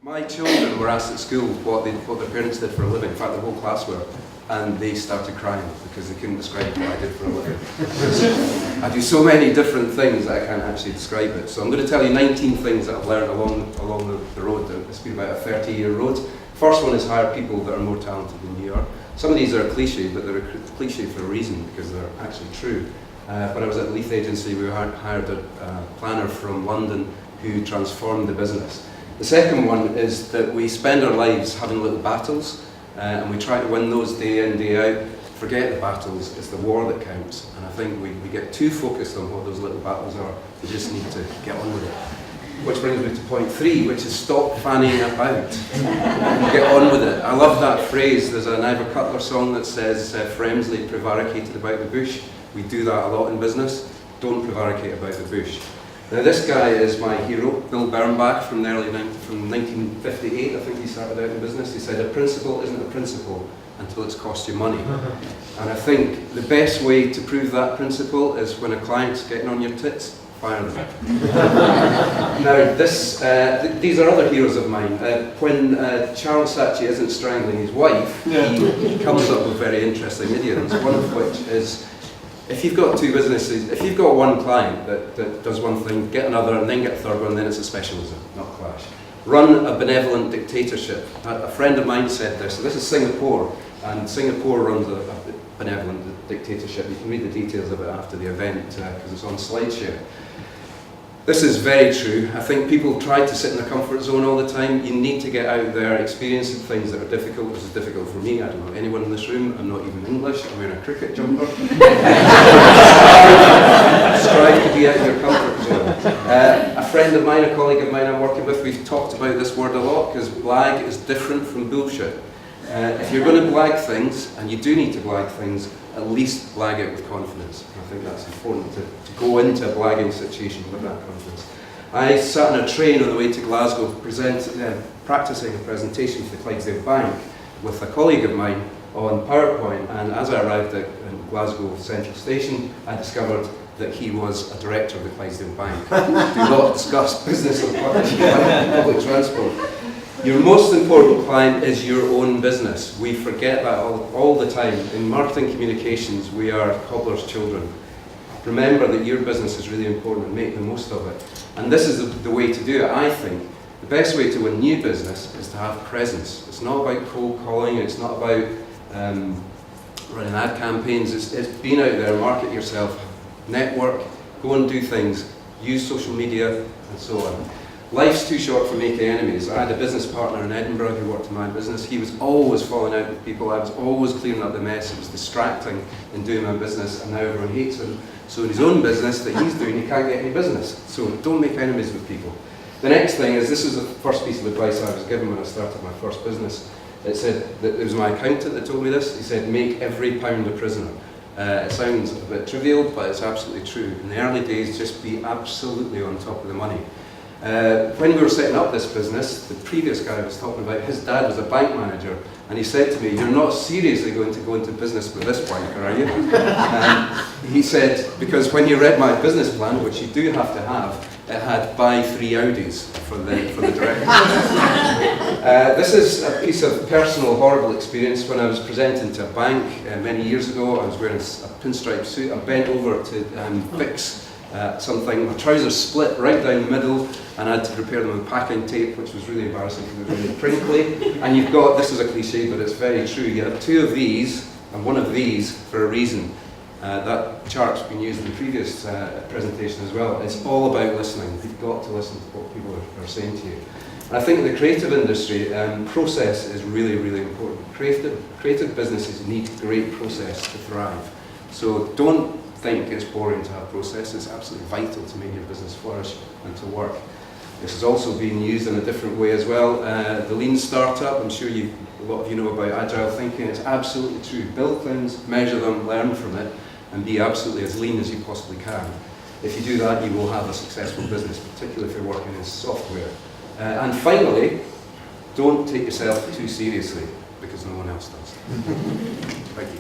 My children were asked at school what their parents did for a living, in fact the whole class were, and they started crying because they couldn't describe what I did for a living. I do so many different things that I can't actually describe it. So I'm going to tell you 19 things that I've learned along the road. It's been about a 30-year road. First one is hire people that are more talented than you are. Some of these are a cliche, but they're a cliche for a reason because they're actually true. When I was at the Leith Agency, we hired a planner from London who transformed the business. The second one is that we spend our lives having little battles, and we try to win those day in, day out. Forget the battles, it's the war that counts. And I think we get too focused on what those little battles are. We just need to get on with it. Which brings me to point 3, which is stop fanning about. Get on with it. I love that phrase. There's an Ivor Cutler song that says, Fremsley prevaricated about the bush. We do that a lot in business. Don't prevaricate about the bush. Now this guy is my hero, Bill Bernbach from 1958, I think he started out in business. He said, a principle isn't a principle until it's cost you money. And I think the best way to prove that principle is when a client's getting on your tits, fire them. Now these are other heroes of mine. When Charles Saatchi isn't strangling his wife, he comes up with very interesting idioms, one of which is, if you've got two businesses, if you've got one client that does one thing, get another and then get a third one, then it's a specialism, not a clash. Run a benevolent dictatorship. A friend of mine said this, so this is Singapore, and Singapore runs a benevolent dictatorship. You can read the details of it after the event because it's on SlideShare. This is very true. I think people try to sit in their comfort zone all the time. You need to get out there, experiencing things that are difficult. This is difficult for me. I don't know anyone in this room. I'm not even English. I'm wearing a cricket jumper. Strive to be out of your comfort zone. A friend of mine, a colleague of mine I'm working with, we've talked about this word a lot because blag is different from bullshit. If you're going to blag things, and you do need to blag things, at least blag it with confidence. I think that's important to go into a blagging situation with that confidence. I sat on a train on the way to Glasgow practicing a presentation for the Clydesdale Bank with a colleague of mine on PowerPoint, and as I arrived at Glasgow Central Station, I discovered that he was a director of the Clydesdale Bank. Do not discuss business or public transport. Your most important client is your own business. We forget that all the time. In marketing communications, we are cobbler's children. Remember that your business is really important and make the most of it. And this is the way to do it, I think. The best way to win new business is to have presence. It's not about cold calling, it's not about running ad campaigns, it's being out there, market yourself, network, go and do things, use social media, and so on. Life's too short for making enemies. I had a business partner in Edinburgh who worked in my business. He was always falling out with people. I was always clearing up the mess. It was distracting in doing my business, and now everyone hates him. So in his own business that he's doing, he can't get any business. So don't make enemies with people. The next thing is, this is the first piece of advice I was given when I started my first business. It said, that it was my accountant that told me this. He said, make every pound a prisoner. It sounds a bit trivial, but it's absolutely true. In the early days, just be absolutely on top of the money. When we were setting up this business, the previous guy I was talking about, his dad was a bank manager, and he said to me, you're not seriously going to go into business with this banker, are you? He said, because when you read my business plan, which you do have to have, it had buy 3 Audis for the director. This is a piece of personal horrible experience. When I was presenting to a bank many years ago, I was wearing a pinstripe suit. I bent over to fix something. My trousers split right down the middle, and I had to repair them with packing tape, which was really embarrassing because it was really crinkly. And you've got, this is a cliche, but it's very true, you have 2 of these and 1 of these for a reason. That chart's been used in the previous presentation as well. It's all about listening. You've got to listen to what people are saying to you. And I think in the creative industry, process is really, really important. Creative businesses need great process to thrive. So don't think it's boring to have process. It's absolutely vital to make your business flourish and to work. This is also being used in a different way as well. The lean startup, I'm sure a lot of you know about agile thinking. It's absolutely true. Build things, measure them, learn from it, and be absolutely as lean as you possibly can. If you do that, you will have a successful business, particularly if you're working in software. And finally, don't take yourself too seriously, because no one else does. Thank you.